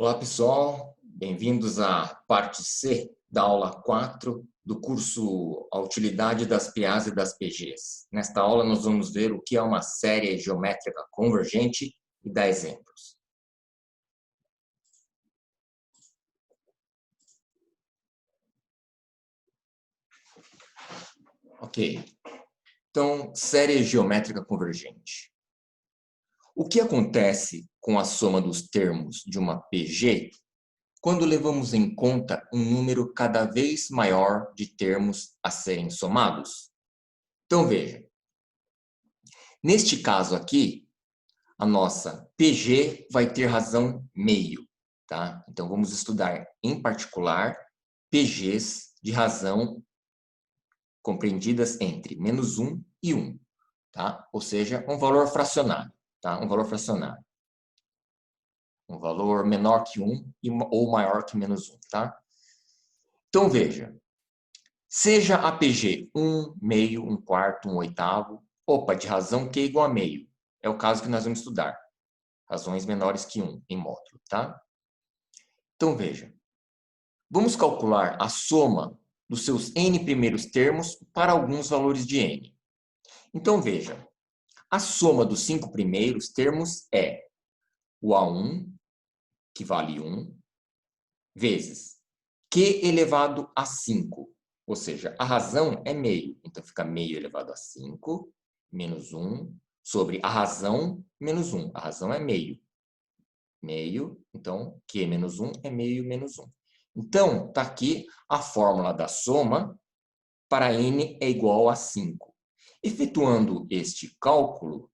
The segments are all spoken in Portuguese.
Olá, pessoal. Bem-vindos à parte C da aula 4 do curso A Utilidade das PAs e das PGs. Nesta aula, nós vamos ver o que é uma série geométrica convergente e dar exemplos. Ok. Então, série geométrica convergente. O que acontece com a soma dos termos de uma PG quando levamos em conta um número cada vez maior de termos a serem somados? Então, veja. Neste caso aqui, a nossa PG vai ter razão meio, tá? Então, vamos estudar, em particular, PGs de razão compreendidas entre -1 e 1, tá? Ou seja, um valor fracionário, tá? Um valor fracionário. Um valor menor que 1 ou maior que -1, tá? Então, veja. Seja a PG 1, meio, 1/4, 1/8, opa, de razão Q igual a meio. É o caso que nós vamos estudar. Razões menores que 1 em módulo, tá? Então, veja. Vamos calcular a soma dos seus n primeiros termos para alguns valores de n. Então, veja. A soma dos 5 primeiros termos é o A1, que vale 1, vezes Q elevado a 5. Ou seja, a razão é meio. Então, fica meio elevado a 5, menos 1, sobre a razão menos 1. A razão é meio. Meio, então, Q menos 1 é meio menos 1. Então, está aqui a fórmula da soma para n é igual a 5. Efetuando este cálculo,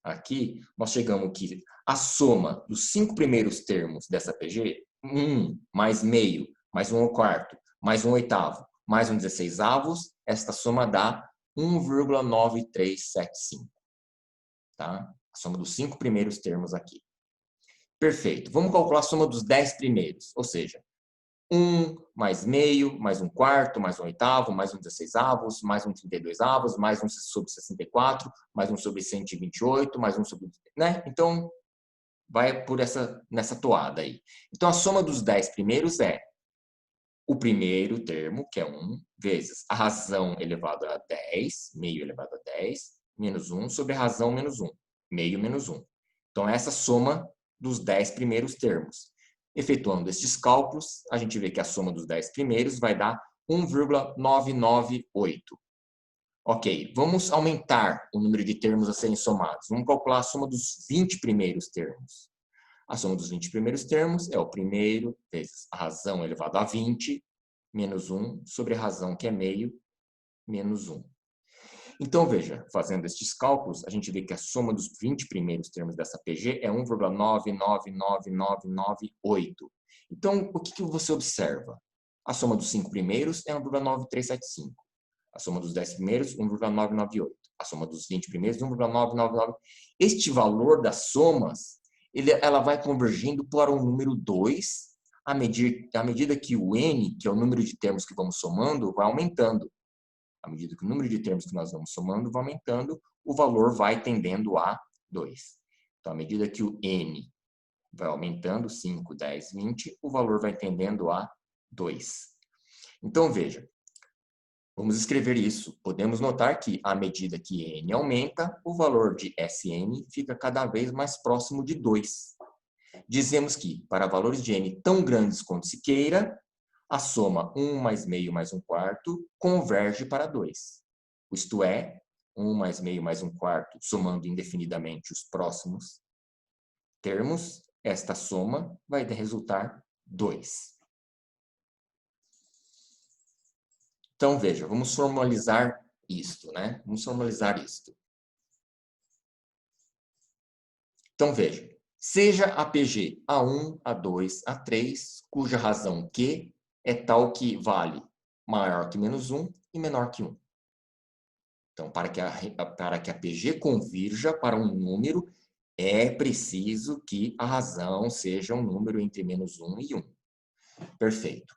aqui, nós chegamos que a soma dos 5 primeiros termos dessa PG, 1 mais meio, mais 1/4, mais 1/8, mais 1/16, esta soma dá 1,9375. Tá? A soma dos 5 primeiros termos aqui. Perfeito. Vamos calcular a soma dos 10 primeiros, ou seja, 1 mais meio, mais 1/4, mais 1/8, mais 1/16, mais 1/32, mais 1 sobre 64, mais 1 sobre 128, mais 1 sobre... né? Então, vai por nessa toada aí. Então, a soma dos 10 primeiros é o primeiro termo, que é 1, vezes a razão elevado a 10, meio elevado a 10, menos 1 sobre a razão menos 1, meio menos 1. Então, essa soma dos 10 primeiros termos. Efetuando estes cálculos, a gente vê que a soma dos 10 primeiros vai dar 1,998. Ok, vamos aumentar o número de termos a serem somados. Vamos calcular a soma dos 20 primeiros termos. A soma dos 20 primeiros termos é o primeiro vezes a razão elevado a 20, menos 1, sobre a razão, que é meio, menos 1. Então, veja, fazendo estes cálculos, a gente vê que a soma dos 20 primeiros termos dessa PG é 1,999998. Então, o que você observa? A soma dos 5 primeiros é 1,9375. A soma dos 10 primeiros, 1,998. A soma dos 20 primeiros, 1,999. Este valor das somas, ela vai convergindo para o número 2, à medida que o n, que é o número de termos que vamos somando, vai aumentando. À medida que o número de termos que nós vamos somando vai aumentando, o valor vai tendendo a 2. Então, à medida que o n vai aumentando, 5, 10, 20, o valor vai tendendo a 2. Então, veja, vamos escrever isso. Podemos notar que, à medida que n aumenta, o valor de Sn fica cada vez mais próximo de 2. Dizemos que, para valores de n tão grandes quanto se queira, a soma 1 mais meio mais 1/4 converge para 2. Isto é, 1 mais meio mais 1/4, somando indefinidamente os próximos termos, esta soma vai resultar 2. Então, veja, vamos formalizar isto, né? Vamos formalizar isto. Então, veja, seja a PG A1, A2, A3, cuja razão Q é tal que vale maior que menos 1 e menor que 1. Então, para que a PG convirja para um número, é preciso que a razão seja um número entre menos 1 e 1. Perfeito.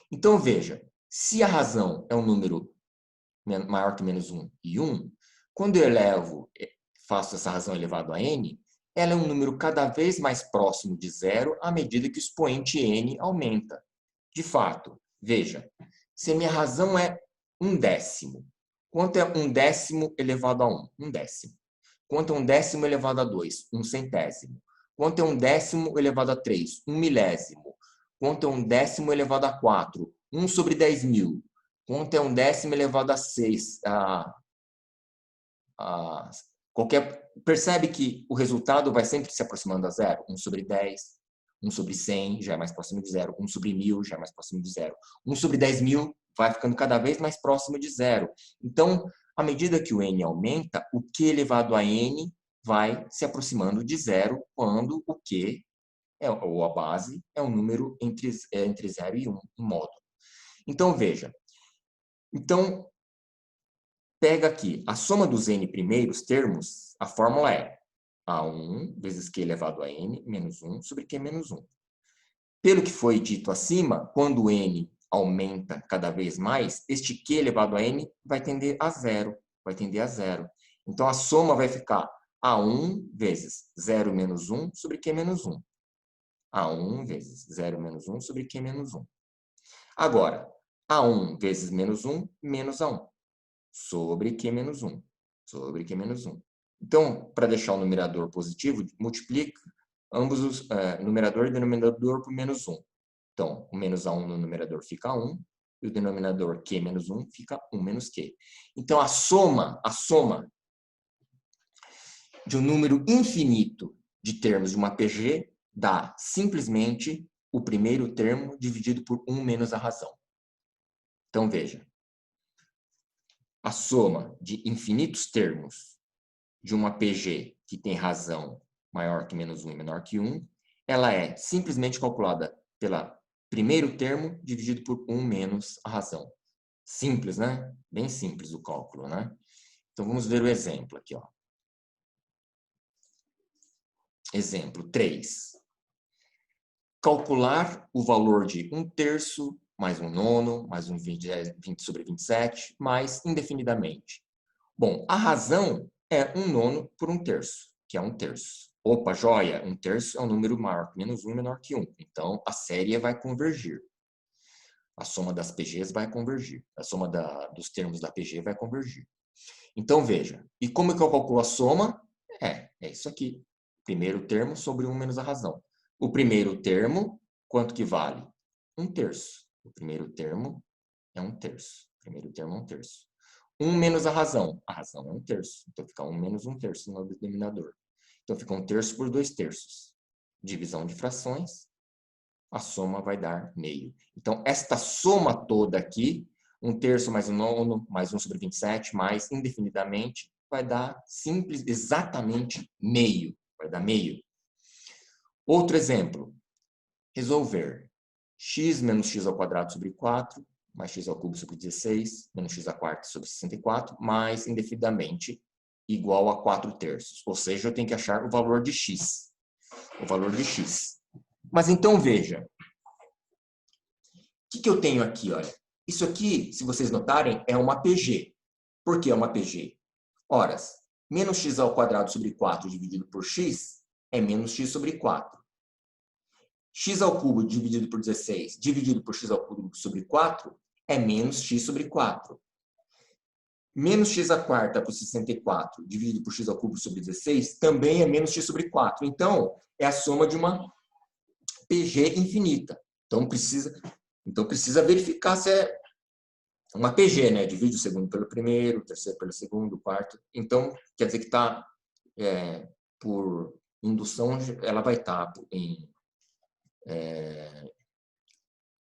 Então, veja, se a razão é um número maior que menos 1 e 1, quando eu faço essa razão elevado a n, ela é um número cada vez mais próximo de zero à medida que o expoente n aumenta. De fato, veja, se a minha razão é 1/10, quanto é 1/10 elevado a 1? 1/10. Quanto é 1/10 elevado a 2? 1/100. Quanto é 1/10 elevado a 3? 1/1000. Quanto é 1/10 elevado a 4? 1/10.000. Quanto é 1/10 elevado a 6? Percebe que o resultado vai sempre se aproximando a zero? 1/10, 1/100 já é mais próximo de zero, 1/1000 já é mais próximo de zero, 1/10.000 vai ficando cada vez mais próximo de zero. Então, à medida que o n aumenta, o q elevado a n vai se aproximando de zero quando o q, ou a base, é um número entre 0 e 1 em módulo. Então, veja. Então, pega aqui a soma dos n primeiros termos, a fórmula é A1 vezes q elevado a n menos 1 sobre q menos 1. Pelo que foi dito acima, quando o n aumenta cada vez mais, este q elevado a n vai tender a zero. Vai tender a zero. Então, a soma vai ficar A1 vezes 0 menos 1 sobre q menos 1. A1 vezes 0 menos 1 sobre q menos 1. Agora, A1 vezes menos 1 menos A1 sobre q menos 1. Sobre q menos 1. Então, para deixar o numerador positivo, multiplica ambos os numerador e denominador por menos 1. Então, o menos A1 no numerador fica 1, e o denominador q menos 1 fica 1 menos q. Então, a soma de um número infinito de termos de uma PG dá simplesmente o primeiro termo dividido por 1 menos a razão. Então, veja. A soma de infinitos termos de uma PG que tem razão maior que menos 1 e menor que 1, ela é simplesmente calculada pelo primeiro termo dividido por 1 menos a razão. Simples, né? Bem simples o cálculo, né? Então, vamos ver o exemplo aqui, ó. Exemplo 3. Calcular o valor de 1/3 mais 1/9 mais 20 sobre 27, mais indefinidamente. Bom, a razão é 1/9 por 1/3, que é 1/3. Opa, joia, 1/3 é um número maior que menos 1 e menor que 1. Então, a série vai convergir. A soma das PGs vai convergir. A soma dos termos da PG vai convergir. Então, veja. E como é que eu calculo a soma? É isso aqui. Primeiro termo sobre 1 menos a razão. O primeiro termo, quanto que vale? 1/3. O primeiro termo é 1/3. O primeiro termo é 1/3. 1 menos a razão. A razão é 1/3. Então, fica 1 menos 1/3 no denominador. Então, fica 1/3 por 2/3. Divisão de frações. A soma vai dar meio. Então, esta soma toda aqui, 1/3 mais 1/9, mais 1 sobre 27, mais indefinidamente, vai dar simples, exatamente meio. Vai dar meio. Outro exemplo. Resolver x menos x ao quadrado sobre 4, mais x ao cubo sobre 16, menos x à quarta sobre 64, mais indefinidamente igual a 4/3. Ou seja, eu tenho que achar o valor de x. O valor de x. Mas então, veja. O que eu tenho aqui? Olha? Isso aqui, se vocês notarem, é uma PG. Por que é uma PG? Ora, menos x ao quadrado sobre 4 dividido por x é menos x sobre 4. X ao cubo dividido por 16 dividido por x ao cubo sobre 4 é menos x sobre 4. Menos x à quarta por 64 dividido por x ao cubo sobre 16 também é menos x sobre 4. Então, é a soma de uma PG infinita. Então, precisa verificar se é uma PG, né? Divide o segundo pelo primeiro, o terceiro pelo segundo, o quarto. Então, quer dizer que está, por indução, ela vai estar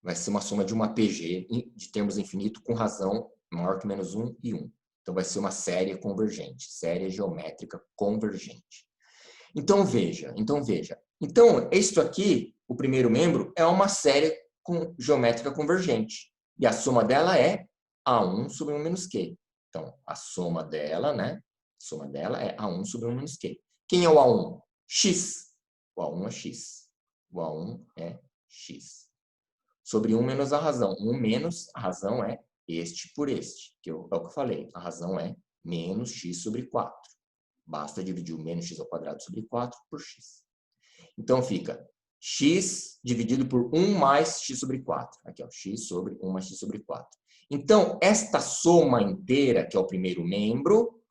vai ser uma soma de uma PG de termos infinitos com razão maior que menos 1 e 1. Então, vai ser uma série convergente, série geométrica convergente. Então, veja. Então, isto aqui, o primeiro membro, é uma série geométrica convergente. E a soma dela é A1 sobre 1 menos Q. Então, a soma dela, né? A soma dela é A1 sobre 1 menos Q. Quem é o A1? X. O A1 é X. O A1 é X. Sobre 1 menos a razão. 1 menos a razão é este por este. É o que eu falei. A razão é menos x sobre 4. Basta dividir o menos x ao quadrado sobre 4 por x. Então, fica x dividido por 1 mais x sobre 4. Aqui, ó, x sobre 1 mais x sobre 4. Então, esta soma inteira, que é o primeiro membro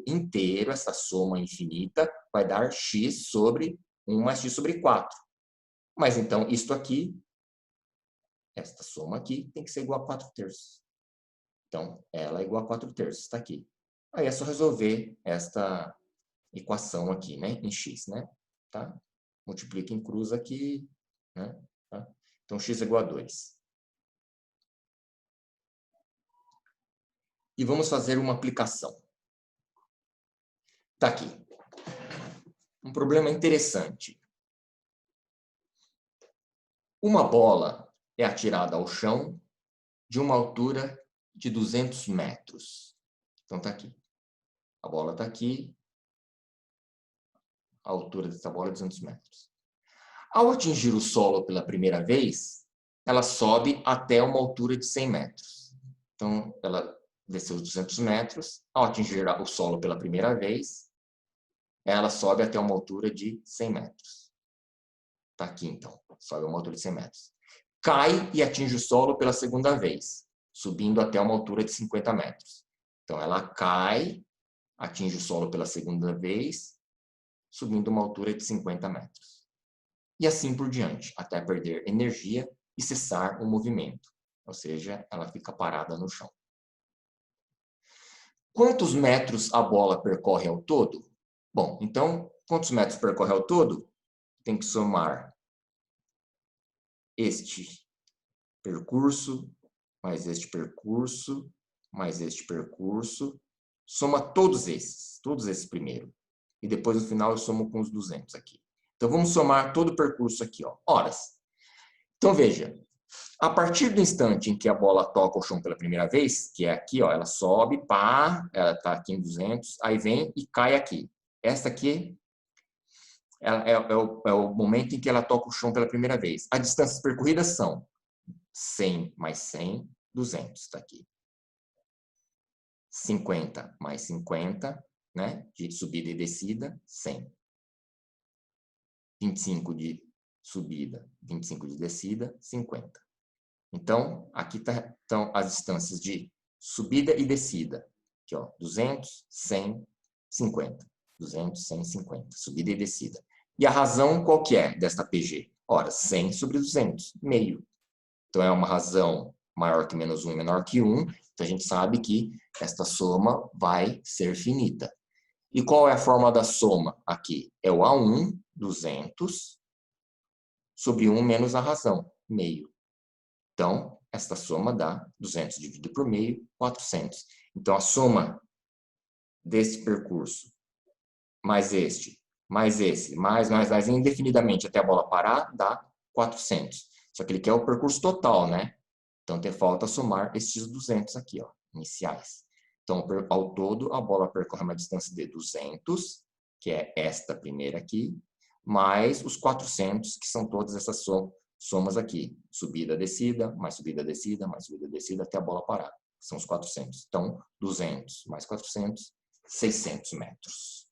inteiro, essa soma infinita, vai dar x sobre 1 mais x sobre 4. Mas, então, isto aqui, esta soma aqui, tem que ser igual a 4 terços. Então, ela é igual a 4 terços, está aqui. Aí é só resolver esta equação aqui, né, em x, né? Tá? Multiplica em cruz aqui, né? Tá? Então, x é igual a 2. E vamos fazer uma aplicação. Tá aqui. Um problema interessante. Uma bola é atirada ao chão de uma altura de 200 metros. Então, tá aqui. A bola está aqui. A altura dessa bola é 200 metros. Ao atingir o solo pela primeira vez, ela sobe até uma altura de 100 metros. Então, ela desceu os 200 metros. Ao atingir o solo pela primeira vez, ela sobe até uma altura de 100 metros. Está aqui, então. Sobe a uma altura de 100 metros. Cai e atinge o solo pela segunda vez, subindo até uma altura de 50 metros. Então, ela cai, atinge o solo pela segunda vez, subindo uma altura de 50 metros. E assim por diante, até perder energia e cessar o movimento. Ou seja, ela fica parada no chão. Quantos metros a bola percorre ao todo? Bom, então, quantos metros percorre ao todo? Tem que somar este percurso, mais este percurso, mais este percurso. Soma todos esses primeiro. E depois, no final, eu somo com os 200 aqui. Então, vamos somar todo o percurso aqui, ó, horas. Então, veja, a partir do instante em que a bola toca o chão pela primeira vez, que é aqui, ó, ela sobe, pá, ela está aqui em 200, aí vem e cai aqui. Essa aqui é o momento em que ela toca o chão pela primeira vez. As distâncias percorridas são 100 mais 100, 200, está aqui. 50 mais 50, né, de subida e descida, 100. 25 de subida, 25 de descida, 50. Então, aqui estão as distâncias de subida e descida. Aqui, ó, 200, 100, 50. 200, 100, 50. Subida e descida. E a razão qual que é desta PG? Ora, 100 sobre 200, meio. Então, é uma razão maior que menos 1 e menor que 1. Então, a gente sabe que esta soma vai ser finita. E qual é a fórmula da soma aqui? É o A1, 200, sobre 1 menos a razão, meio. Então, esta soma dá 200 dividido por meio, 400. Então, a soma desse percurso, mais este, mais esse, mais, indefinidamente até a bola parar, dá 400. Só que ele quer o percurso total, né? Então, falta somar estes 200 aqui, ó, iniciais. Então, ao todo, a bola percorre uma distância de 200, que é esta primeira aqui, mais os 400, que são todas essas somas aqui. Subida, descida, mais subida, descida, mais subida, descida, até a bola parar. São os 400. Então, 200 mais 400, 600 metros.